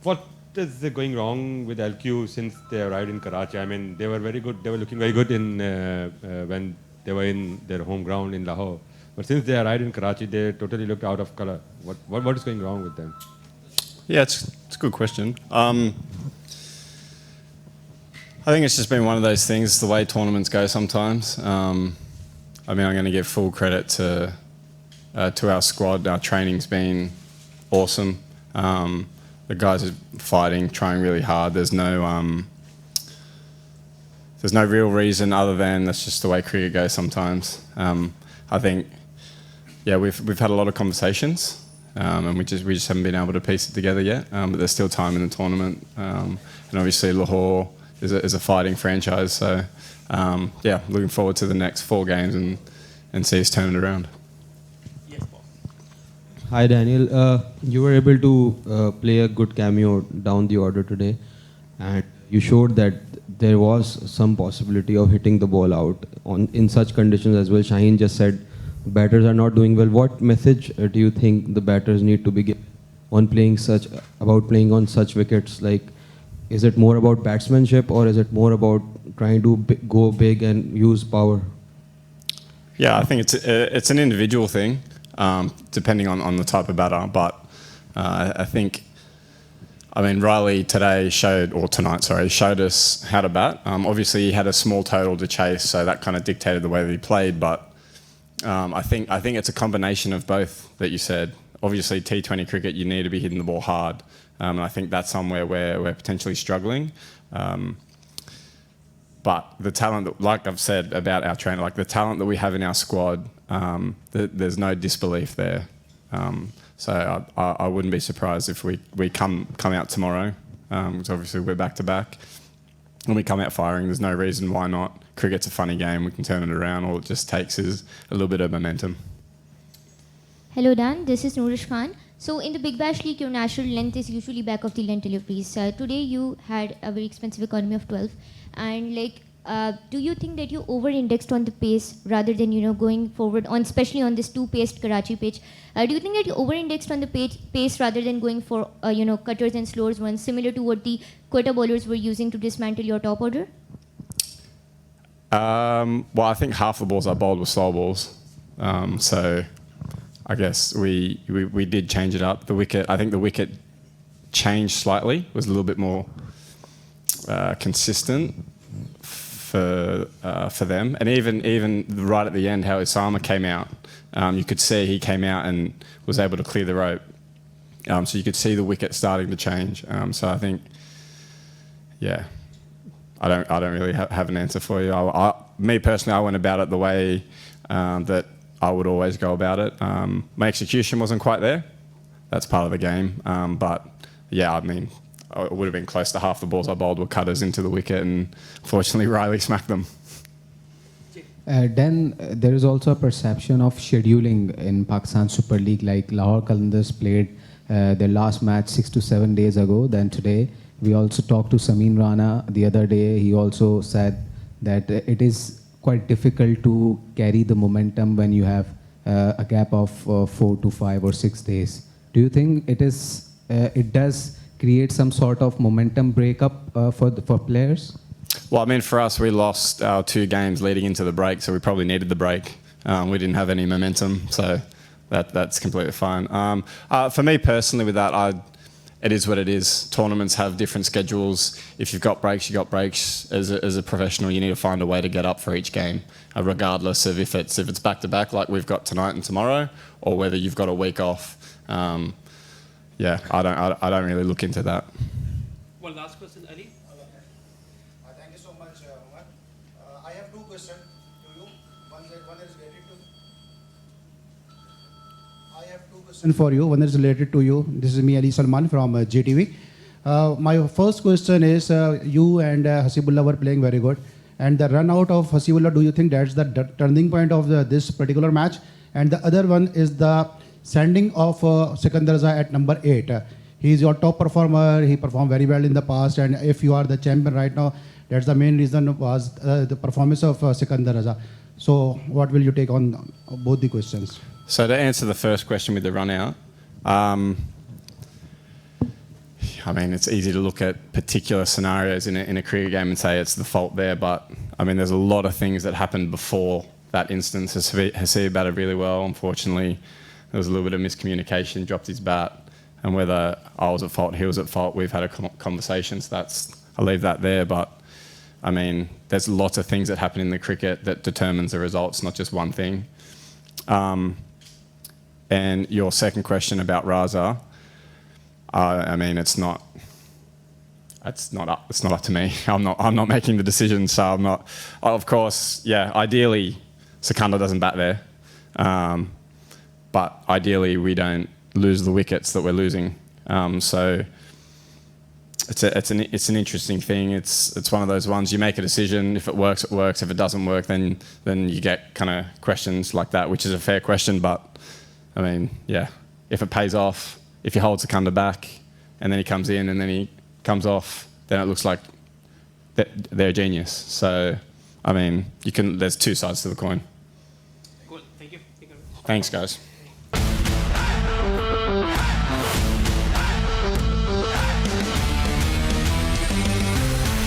what is going wrong with LQ since they arrived in Karachi? I mean, they were very good. They were looking very good in when they were in their home ground in Lahore. But since they arrived in Karachi, they totally looked out of color. What is going wrong with them? Yeah, it's a good question. I think it's just been one of those things, the way tournaments go sometimes. I mean, I'm going to give full credit to our squad. Our training's been awesome. The guys are fighting, trying really hard. There's no real reason other than that's just the way cricket goes sometimes. I think, yeah, we've had a lot of conversations, and we just haven't been able to piece it together yet. But there's still time in the tournament, and obviously Lahore is a fighting franchise. So, yeah, looking forward to the next 4 games and see us turn it around. Hi Daniel, you were able to play a good cameo down the order today, and you showed that there was some possibility of hitting the ball out in such conditions as well. Shaheen just said batters are not doing well. What message do you think the batters need to be given on playing on such wickets? Like, is it more about batsmanship or is it more about trying to go big and use power? Yeah, I think it's an individual thing. Depending on the type of batter, but I think, I mean, Riley showed us how to bat. Obviously, he had a small total to chase, so that kind of dictated the way that he played. But I think it's a combination of both that you said. Obviously, T20 cricket, you need to be hitting the ball hard, and I think that's somewhere where we're potentially struggling. But the talent, like I've said about our trainer, like the talent that we have in our squad, there's no disbelief there. So I wouldn't be surprised if we come out tomorrow, because obviously we're back to back. When we come out firing, there's no reason why not. Cricket's a funny game, we can turn it around. All it just takes is a little bit of momentum. Hello Dan, this is Nourish Khan. So in the Big Bash League, your natural length is usually back of the length deliveries. Today you had a very expensive economy of 12. And do you think that you over-indexed on the pace rather than going forward on, especially on this 2-paced Karachi pitch? Do you think that you over-indexed on the pace rather than going for cutters and slowers ones, similar to what the Quetta bowlers were using to dismantle your top order? Well, I think half the balls I bowled were slow balls, so I guess we did change it up. I think the wicket changed slightly, was a little bit more consistent for them, and even right at the end, how Osama came out, you could see he came out and was able to clear the rope, so you could see the wicket starting to change. So I think, yeah, I don't really have an answer for you. Me personally, I went about it the way that I would always go about it. My execution wasn't quite there. That's part of the game, but yeah, I mean, it would have been close to half the balls I bowled were cutters into the wicket, and fortunately Riley smacked them. Then there is also a perception of scheduling in Pakistan Super League, like Lahore Qalandars played their last match 6 to 7 days ago. Then today we also talked to Sameen Rana the other day. He also said that it is quite difficult to carry the momentum when you have a gap of 4 to 5 or 6 days. Do you think it does create some sort of momentum breakup for players? Well, I mean, for us, we lost our 2 games leading into the break, so we probably needed the break. We didn't have any momentum, so that's completely fine. For me personally, with that, it is what it is. Tournaments have different schedules. If you've got breaks, you've got breaks. As a professional, you need to find a way to get up for each game, regardless of if it's back to back like we've got tonight and tomorrow, or whether you've got a week off. Yeah, I don't really look into that. One last question, Ali. Thank you so much, Umar. I have 2 questions to you. One is related to. I have 2 questions for you. One is related to you. This is me, Ali Salman from JTV. My first question is, you and Hasibullah were playing very good, and the run out of Hasibullah, do you think that's the turning point of this particular match? And the other one is the sending of Sikandar Raza at number 8. He is your top performer. He performed very well in the past, and if you are the champion right now, that's the main reason was the performance of Sikandar Raza. So what will you take on both the questions? So to answer the first question with the run out, I mean, it's easy to look at particular scenarios in a cricket game and say it's the fault there, but I mean, there's a lot of things that happened before that instance. Haseeb batted really well. Unfortunately, there was a little bit of miscommunication, dropped his bat, and whether I was at fault, he was at fault, we've had a conversation, so I'll leave that there. But I mean, there's lots of things that happen in the cricket that determines the results, not just one thing. And your second question about Raza, I mean, it's not up to me. I'm not making the decision, so I'm not. Of course, yeah. Ideally, Sikandar doesn't bat there, but ideally we don't lose the wickets that we're losing. So it's an interesting thing. It's one of those ones you make a decision. If it works, it works. If it doesn't work, then you get kind of questions like that, which is a fair question. But I mean, yeah, if it pays off, if you hold Sikandar back, and then he comes in, and then he comes off, then it looks like they're a genius. So, I mean, there's two sides to the coin. Cool. Thank you. Thanks, guys.